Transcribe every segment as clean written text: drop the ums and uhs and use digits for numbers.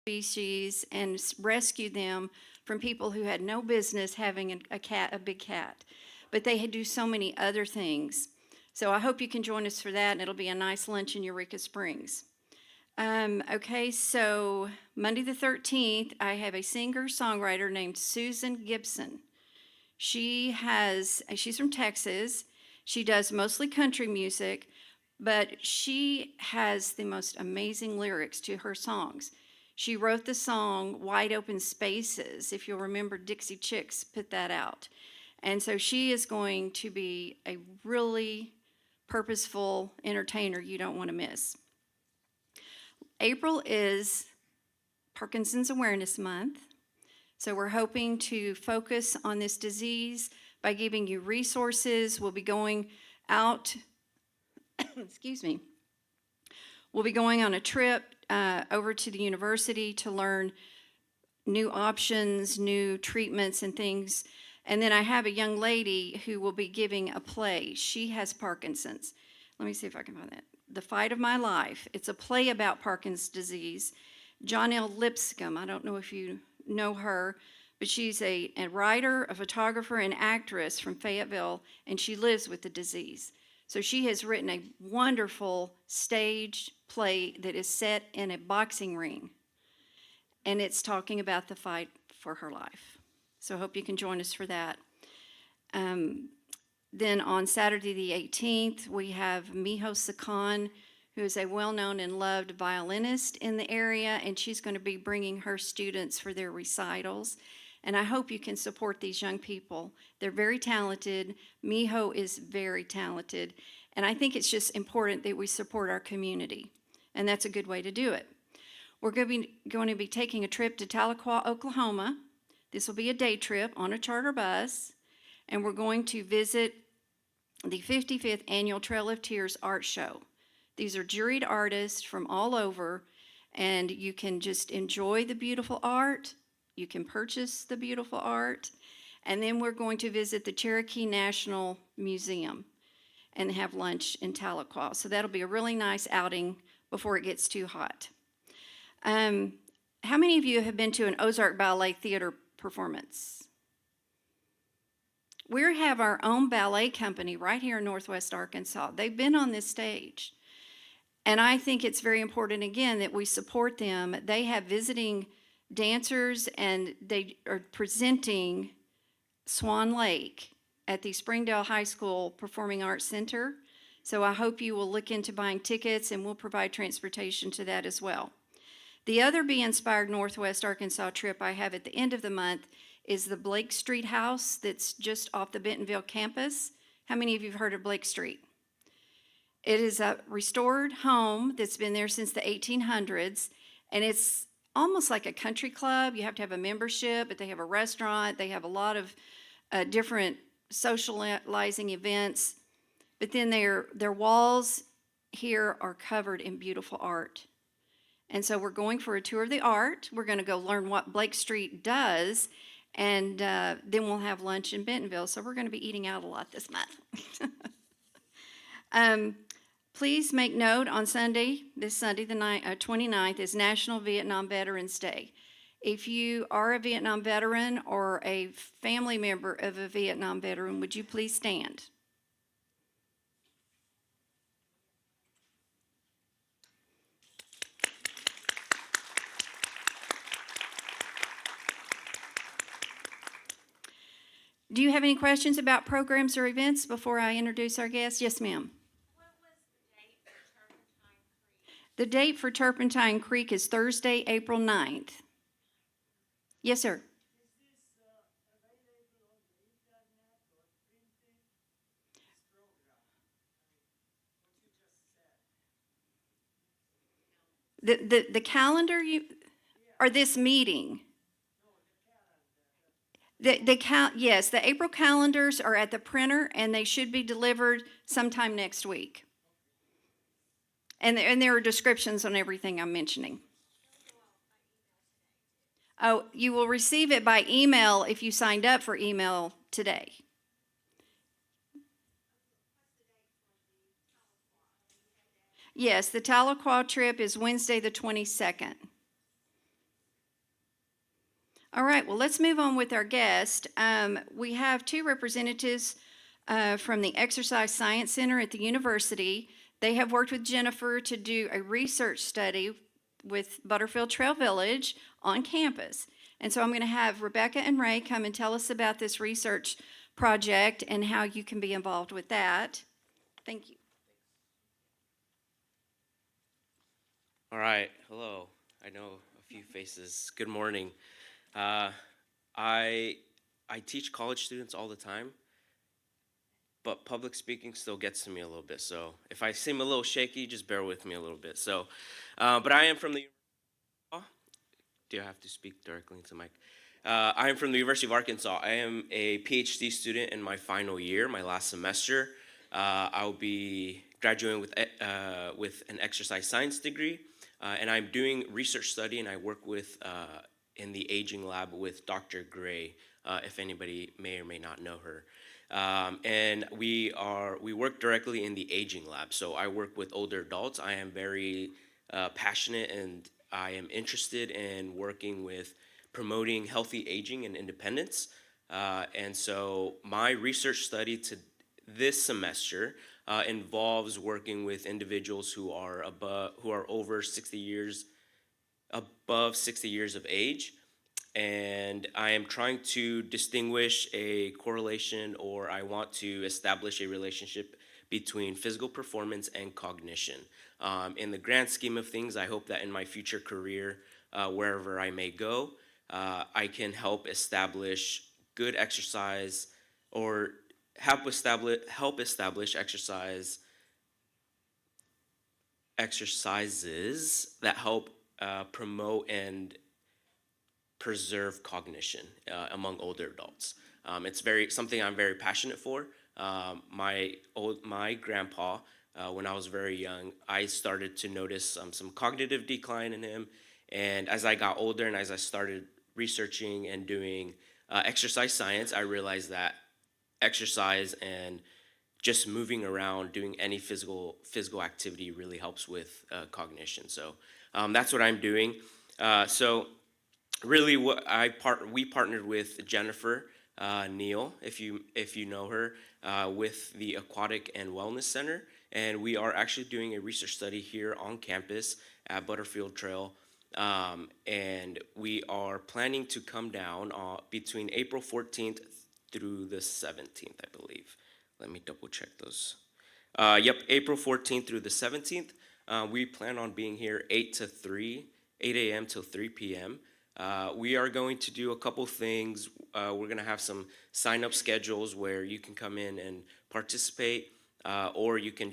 species and rescue them from people who had no business having a big cat. But they do so many other things. So I hope you can join us for that, and it'll be a nice lunch in Eureka Springs. Okay, so Monday the 13th, I have a singer-songwriter named Susan Gibson. She's from Texas. She does mostly country music, but she has the most amazing lyrics to her songs. She wrote the song Wide Open Spaces. If you'll remember, Dixie Chicks put that out. And so she is going to be a really purposeful entertainer you don't want to miss. April is Parkinson's Awareness Month. So we're hoping to focus on this disease by giving you resources. We'll be going out, excuse me, we'll be going on a trip over to the university to learn new options, new treatments and things. And then I have a young lady who will be giving a play. She has Parkinson's. Let me see if I can find that. The Fight of My Life. It's a play about Parkinson's disease. Jonelle Lipscomb, I don't know if you know her, but she's a writer, a photographer, and actress from Fayetteville, and she lives with the disease. So she has written a wonderful staged play that is set in a boxing ring, and it's talking about the fight for her life. So I hope you can join us for that. Then on Saturday the 18th, we have Miho Sakan, who is a well-known and loved violinist in the area, and she's going to be bringing her students for their recitals. And I hope you can support these young people. They're very talented. Miho is very talented. And I think it's just important that we support our community. And that's a good way to do it. We're going to be taking a trip to Tahlequah, Oklahoma. This will be a day trip on a charter bus. And we're going to visit the 55th Annual Trail of Tears Art Show. These are juried artists from all over, and you can just enjoy the beautiful art. You can purchase the beautiful art. And then we're going to visit the Cherokee National Museum and have lunch in Tahlequah. So that'll be a really nice outing before it gets too hot. How many of you have been to an Ozark Ballet Theater performance? We have our own ballet company right here in Northwest Arkansas. They've been on this stage. And I think it's very important, again, that we support them. They have visiting dancers, and they are presenting Swan Lake at the Springdale High School Performing Arts Center. So I hope you will look into buying tickets, and we'll provide transportation to that as well. The other Be Inspired Northwest Arkansas trip I have at the end of the month is the Blake Street House that's just off the Bentonville campus. How many of you have heard of Blake Street? It is a restored home that's been there since the 1800s, and it's almost like a country club. You have to have a membership, but they have a restaurant. They have a lot of different socializing events. But then their walls here are covered in beautiful art. And so we're going for a tour of the art. We're going to go learn what Blake Street does, and then we'll have lunch in Bentonville. So we're going to be eating out a lot this month. Please make note on Sunday, this Sunday, the 29th, is National Vietnam Veterans Day. If you are a Vietnam veteran or a family member of a Vietnam veteran, would you please stand? Do you have any questions about programs or events before I introduce our guest? Yes, ma'am. The date for Turpentine Creek is Thursday, April 9th. Yes, sir. The calendar or this meeting? Yes, the April calendars are at the printer, and they should be delivered sometime next week. And there are descriptions on everything I'm mentioning. Oh, you will receive it by email if you signed up for email today. Yes, the Tahlequah trip is Wednesday the 22nd. All right, well, let's move on with our guest. We have two representatives from the Exercise Science Center at the university. They have worked with Jennifer to do a research study with Butterfield Trail Village on campus. And so I'm going to have Rebecca and Ray come and tell us about this research project and how you can be involved with that. Thank you. All right, hello. I know a few faces. Good morning. I teach college students all the time, but public speaking still gets to me a little bit. So if I seem a little shaky, just bear with me a little bit. So, but I am from the. Do I have to speak directly into the mic? I am from the University of Arkansas. I am a PhD student in my final year, my last semester. I'll be graduating with an exercise science degree, and I'm doing research study, and I work with in the aging lab with Dr. Gray, if anybody may or may not know her. And we work directly in the aging lab. So I work with older adults. I am very passionate, and I am interested in working with promoting healthy aging and independence. And so my research study this semester involves working with individuals who are over 60 years above 60 years of age, and I am trying to distinguish a correlation, or I want to establish a relationship between physical performance and cognition. In the grand scheme of things, I hope that in my future career, wherever I may go, I can help establish good exercise, or help establish exercises that help promote and preserve cognition among older adults. It's something I'm very passionate for. My grandpa, when I was very young, I started to notice some cognitive decline in him, and as I got older and as I started researching and doing exercise science, I realized that exercise and just moving around, doing any physical activity really helps with cognition. So that's what I'm doing. So really, we partnered with Jennifer Neal, if you know her, with the Aquatic and Wellness Center, and we are actually doing a research study here on campus at Butterfield Trail, and we are planning to come down between April 14th through the 17th, I believe. Let me double check those. April 14th through the 17th. We plan on being here 8 a.m. till 3 p.m. We are going to do a couple things. We're going to have some sign-up schedules where you can come in and participate, or you can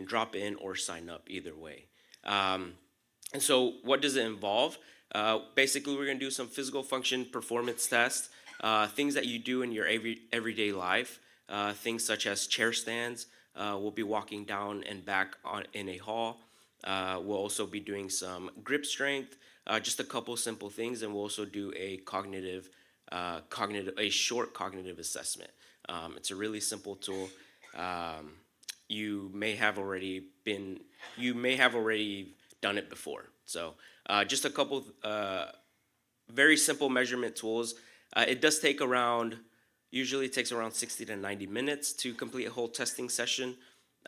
drop in or sign up, either way. And so what does it involve? Basically, we're going to do some physical function performance tests, things that you do in your everyday life, things such as chair stands. We'll be walking down and back in a hall. We'll also be doing some grip strength, just a couple simple things, and we'll also do a short cognitive assessment. It's a really simple tool. You may have already done it before. So just a couple very simple measurement tools. It does take usually takes around 60 to 90 minutes to complete a whole testing session,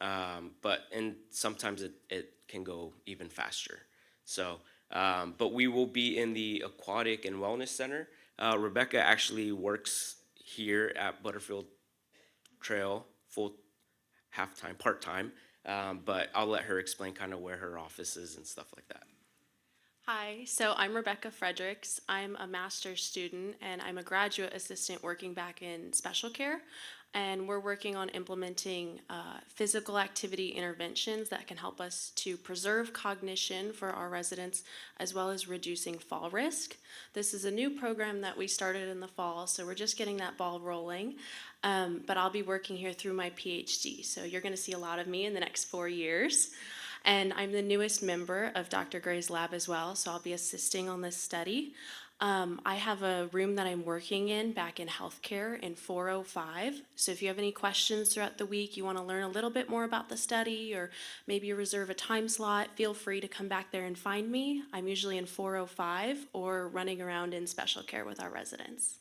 but sometimes it can go even faster. So, but we will be in the Aquatic and Wellness Center. Rebecca actually works here at Butterfield Trail part-time, but I'll let her explain kind of where her office is and stuff like that. Hi, so I'm Rebecca Fredericks. I'm a master's student and I'm a graduate assistant working back in special care. And we're working on implementing physical activity interventions that can help us to preserve cognition for our residents, as well as reducing fall risk. This is a new program that we started in the fall, so we're just getting that ball rolling. But I'll be working here through my PhD, so you're going to see a lot of me in the next 4 years. And I'm the newest member of Dr. Gray's lab as well, so I'll be assisting on this study. I have a room that I'm working in back in healthcare in 405. So if you have any questions throughout the week, you want to learn a little bit more about the study, or maybe you reserve a time slot, feel free to come back there and find me. I'm usually in 405 or running around in special care with our residents.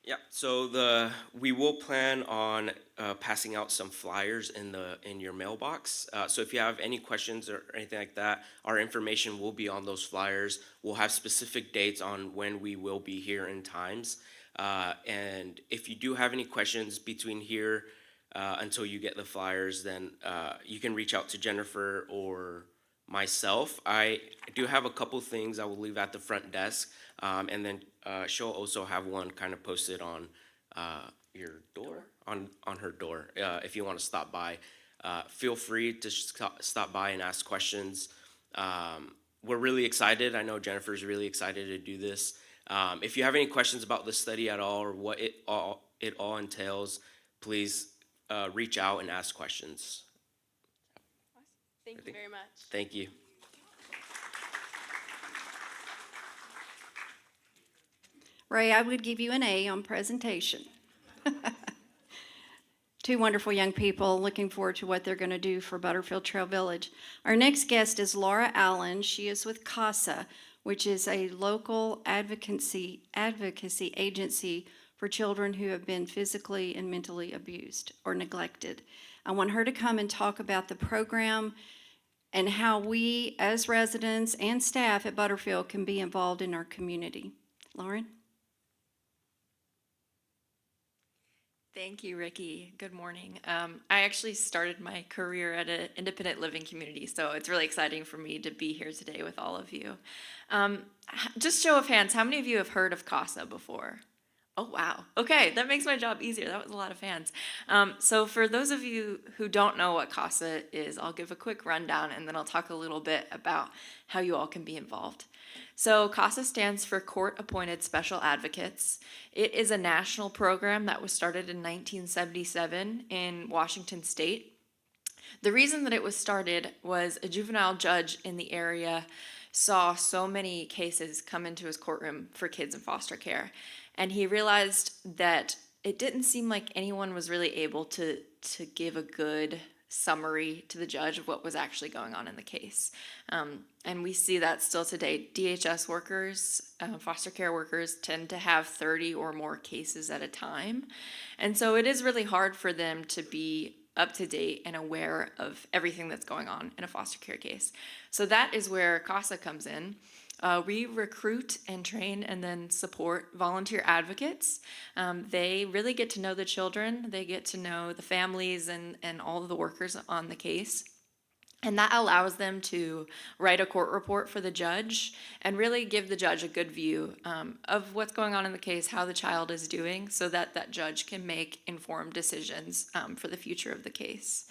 Yeah, so we will plan on passing out some flyers in your mailbox. So if you have any questions or anything like that, our information will be on those flyers. We'll have specific dates on when we will be here and times. And if you do have any questions between here until you get the flyers, then you can reach out to Jennifer or myself. I do have a couple things I will leave at the front desk, and then she'll also have one kind of posted on your door, on her door. If you want to stop by, feel free to stop by and ask questions. We're really excited. I know Jennifer's really excited to do this. If you have any questions about the study at all or what it all entails, please reach out and ask questions. Thank you very much. Thank you. Ray, I would give you an A on presentation. Two wonderful young people, looking forward to what they're going to do for Butterfield Trail Village. Our next guest is Laura Allen. She is with CASA, which is a local advocacy agency for children who have been physically and mentally abused or neglected. I want her to come and talk about the program and how we as residents and staff at Butterfield can be involved in our community. Lauren? Thank you, Ricky. Good morning. I actually started my career at an independent living community, so it's really exciting for me to be here today with all of you. Just show of hands, how many of you have heard of CASA before? Oh, wow. Okay, that makes my job easier. That was a lot of hands. So for those of you who don't know what CASA is, I'll give a quick rundown and then I'll talk a little bit about how you all can be involved. So CASA stands for Court Appointed Special Advocates. It is a national program that was started in 1977 in Washington State. The reason that it was started was a juvenile judge in the area saw so many cases come into his courtroom for kids in foster care. And he realized that it didn't seem like anyone was really able to give a good summary to the judge of what was actually going on in the case. And we see that still today. DHS workers, foster care workers, tend to have 30 or more cases at a time. And so it is really hard for them to be up to date and aware of everything that's going on in a foster care case. So that is where CASA comes in. We recruit and train and then support volunteer advocates. They really get to know the children, they get to know the families and all of the workers on the case. And that allows them to write a court report for the judge and really give the judge a good view of what's going on in the case, how the child is doing, so that that judge can make informed decisions for the future of the case.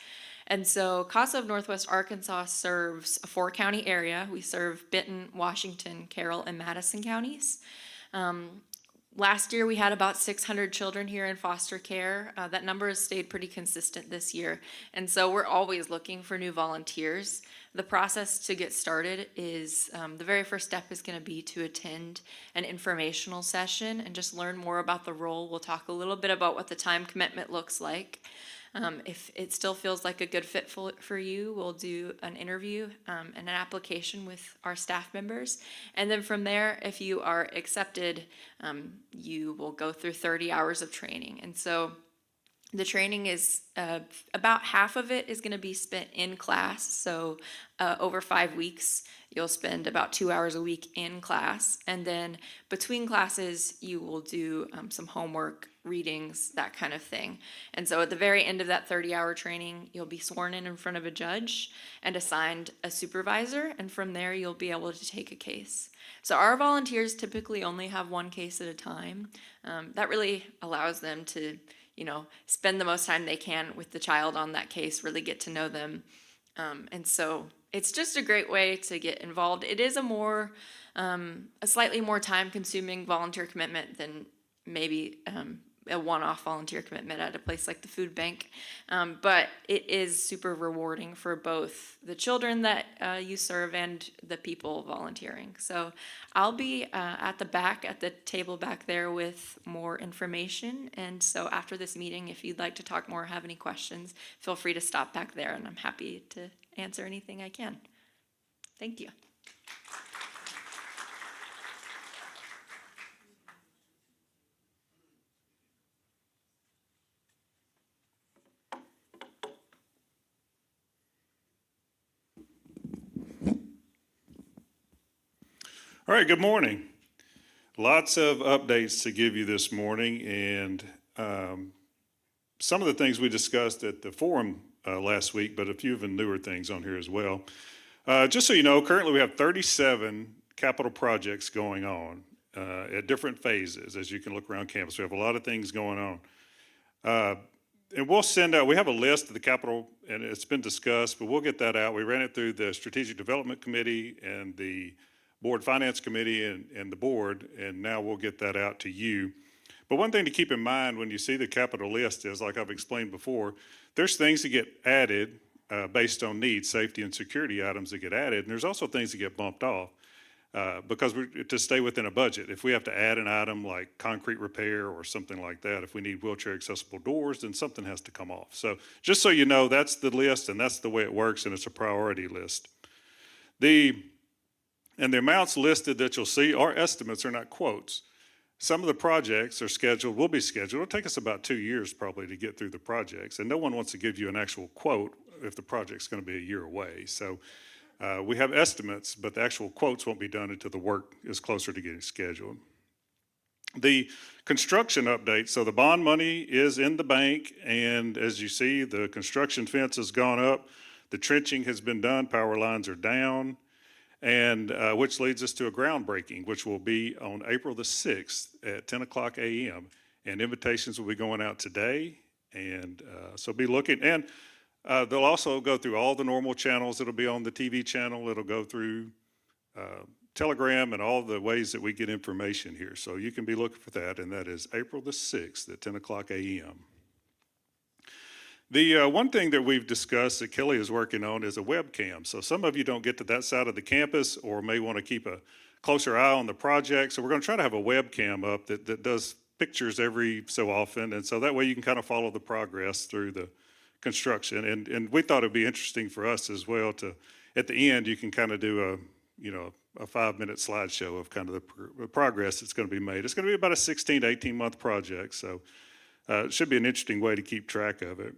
And so CASA of Northwest Arkansas serves a 4-county area. We serve Benton, Washington, Carroll, and Madison counties. Last year, we had about 600 children here in foster care. That number has stayed pretty consistent this year. And so we're always looking for new volunteers. The process to get started is, the very first step is going to be to attend an informational session and just learn more about the role. We'll talk a little bit about what the time commitment looks like. If it still feels like a good fit for you, we'll do an interview and an application with our staff members. And then from there, if you are accepted, you will go through 30 hours of training. And so the training is about half of it is going to be spent in class. So over 5 weeks, you'll spend about 2 hours a week in class. And then between classes, you will do some homework, readings, that kind of thing. And so at the very end of that 30-hour training, you'll be sworn in front of a judge and assigned a supervisor. And from there, you'll be able to take a case. So our volunteers typically only have one case at a time. That really allows them to spend the most time they can with the child on that case, really get to know them. And so it's just a great way to get involved. It is a slightly more time-consuming volunteer commitment than maybe a one-off volunteer commitment at a place like the food bank. But it is super rewarding for both the children that you serve and the people volunteering. So I'll be at the back, at the table back there with more information. And so after this meeting, if you'd like to talk more, have any questions, feel free to stop back there, and I'm happy to answer anything I can. Thank you. All right, good morning. Lots of updates to give you this morning, and some of the things we discussed at the forum last week, but a few of the newer things on here as well. Just so you know, currently we have 37 capital projects going on at different phases, as you can look around campus. We have a lot of things going on. And we'll send out, we have a list of the capital, and it's been discussed, but we'll get that out. We ran it through the Strategic Development Committee and the Board Finance Committee and the board, and now we'll get that out to you. But one thing to keep in mind when you see the capital list is, like I've explained before, there's things that get added based on needs, safety and security items that get added, and there's also things that get bumped off because we're to stay within a budget. If we have to add an item like concrete repair or something like that, if we need wheelchair accessible doors, then something has to come off. So just so you know, that's the list, and that's the way it works, and it's a priority list. And the amounts listed that you'll see are estimates, are not quotes. Some of the projects are scheduled, will be scheduled. It'll take us about 2 years probably to get through the projects. And no one wants to give you an actual quote if the project's going to be a year away. So we have estimates, but the actual quotes won't be done until the work is closer to getting scheduled. The construction update, so the bond money is in the bank, and as you see, the construction fence has gone up. The trenching has been done, power lines are down. And which leads us to a groundbreaking, which will be on April the 6th at 10 o'clock a.m. And invitations will be going out today. And so be looking. And they'll also go through all the normal channels. It'll be on the TV channel. It'll go through Telegram and all the ways that we get information here. So you can be looking for that. And that is April the 6th at 10 o'clock a.m. The one thing that we've discussed that Kelly is working on is a webcam. So some of you don't get to that side of the campus or may want to keep a closer eye on the project. So we're going to try to have a webcam up that does pictures every so often. And so that way you can kind of follow the progress through the construction. And we thought it'd be interesting for us as well to, at the end, you can kind of do a 5-minute slideshow of kind of the progress that's going to be made. It's going to be about a 16 to 18 month project. So it should be an interesting way to keep track of it.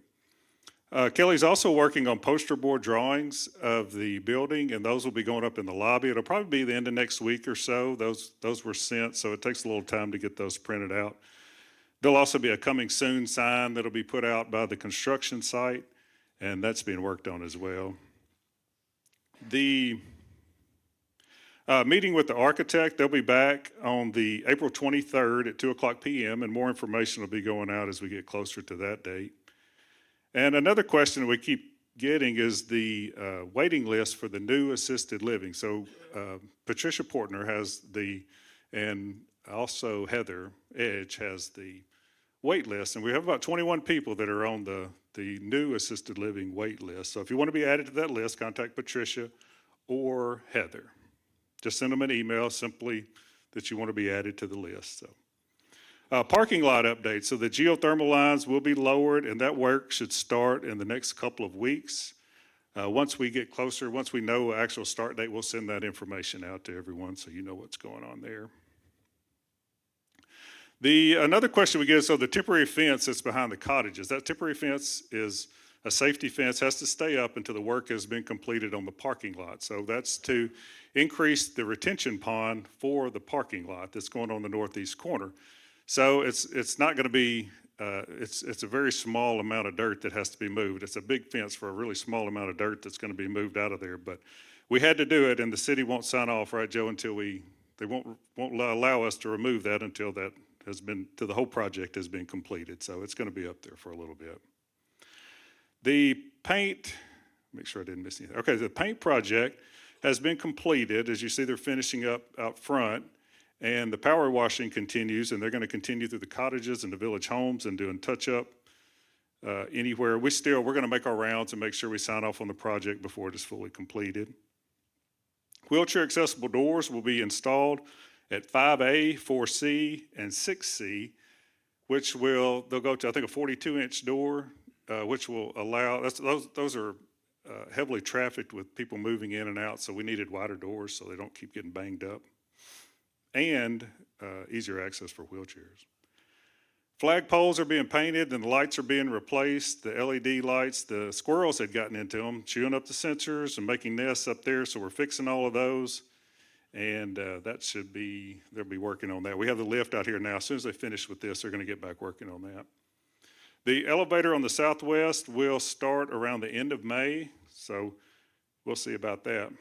Kelly's also working on poster board drawings of the building, and those will be going up in the lobby. It'll probably be the end of next week or so. Those were sent, so it takes a little time to get those printed out. There'll also be a coming soon sign that'll be put out by the construction site, and that's being worked on as well. The meeting with the architect, they'll be back on the April 23rd at 2 o'clock p.m., and more information will be going out as we get closer to that date. And another question we keep getting is the waiting list for the new assisted living. So Patricia Portner has and also Heather Edge has the wait list. And we have about 21 people that are on the new assisted living wait list. So if you want to be added to that list, contact Patricia or Heather. Just send them an email simply that you want to be added to the list. So. Parking lot update. So the geothermal lines will be lowered, and that work should start in the next couple of weeks. Once we get closer, once we know actual start date, we'll send that information out to everyone so you know what's going on there. Another question we get is, so the temporary fence that's behind the cottages, that temporary fence is a safety fence, has to stay up until the work has been completed on the parking lot. So that's to increase the retention pond for the parking lot that's going on the northeast corner. So it's not going to be, it's a very small amount of dirt that has to be moved. It's a big fence for a really small amount of dirt that's going to be moved out of there. But we had to do it, and the city won't sign off, right, Joe, until they won't allow us to remove that until till the whole project has been completed. So it's going to be up there for a little bit. The paint, make sure I didn't miss anything. Okay, the paint project has been completed. As you see, they're finishing up out front. And the power washing continues, and they're going to continue through the cottages and the village homes and doing touch-up anywhere. We're going to make our rounds and make sure we sign off on the project before it is fully completed. Wheelchair accessible doors will be installed at 5A, 4C, and 6C, which they'll go to, I think, a 42-inch door, which will allow, those are heavily trafficked with people moving in and out, so we needed wider doors so they don't keep getting banged up, and easier access for wheelchairs. Flag poles are being painted and the lights are being replaced. The LED lights, the squirrels had gotten into them, chewing up the sensors and making nests up there, so we're fixing all of those. And they'll be working on that. We have the lift out here now. As soon as they finish with this, they're going to get back working on that. The elevator on the southwest will start around the end of May, so we'll see about that.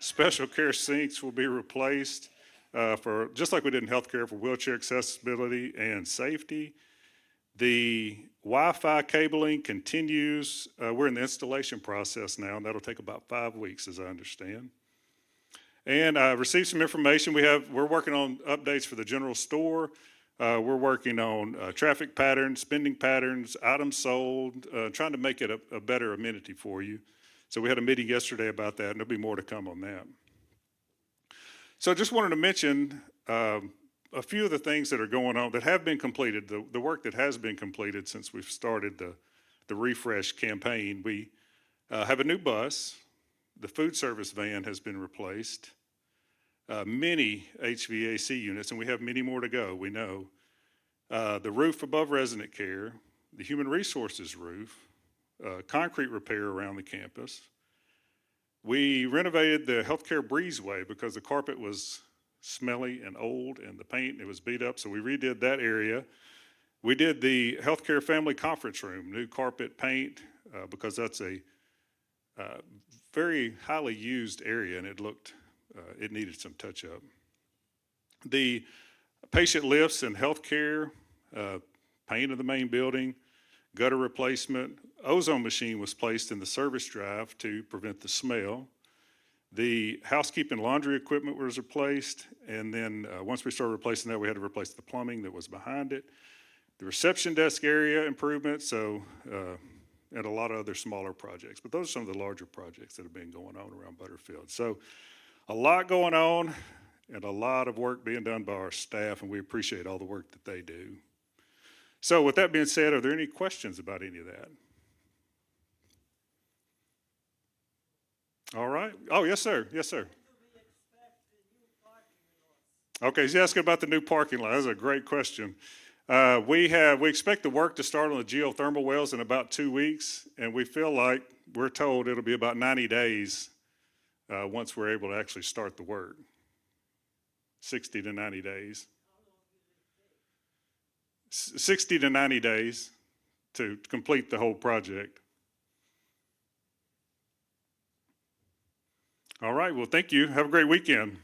Special care sinks will be replaced for, just like we did in healthcare, for wheelchair accessibility and safety. The Wi-Fi cabling continues. We're in the installation process now, and that'll take about 5 weeks, as I understand. And I received some information. We're working on updates for the general store. We're working on traffic patterns, spending patterns, items sold, trying to make it a better amenity for you. So we had a meeting yesterday about that, and there'll be more to come on that. So I just wanted to mention a few of the things that are going on that have been completed, the work that has been completed since we've started the refresh campaign. We have a new bus. The food service van has been replaced. Many HVAC units, and we have many more to go, we know. The roof above resident care, the human resources roof, concrete repair around the campus. We renovated the healthcare breezeway because the carpet was smelly and old and the paint, it was beat up, so we redid that area. We did the healthcare family conference room, new carpet, paint, because that's a very highly used area and it needed some touch up. The patient lifts and healthcare, paint of the main building, gutter replacement, ozone machine was placed in the service drive to prevent the smell. The housekeeping laundry equipment was replaced, and then once we started replacing that, we had to replace the plumbing that was behind it. The reception desk area improvements, and a lot of other smaller projects. But those are some of the larger projects that have been going on around Butterfield. So a lot going on and a lot of work being done by our staff, and we appreciate all the work that they do. So with that being said, are there any questions about any of that? All right. Oh, yes, sir. Yes, sir. Okay, he's asking about the new parking lot. That's a great question. We expect the work to start on the geothermal wells in about 2 weeks, and we feel like we're told it'll be about 90 days once we're able to actually start the work. 60 to 90 days. 60 to 90 days to complete the whole project. All right, well, thank you. Have a great weekend.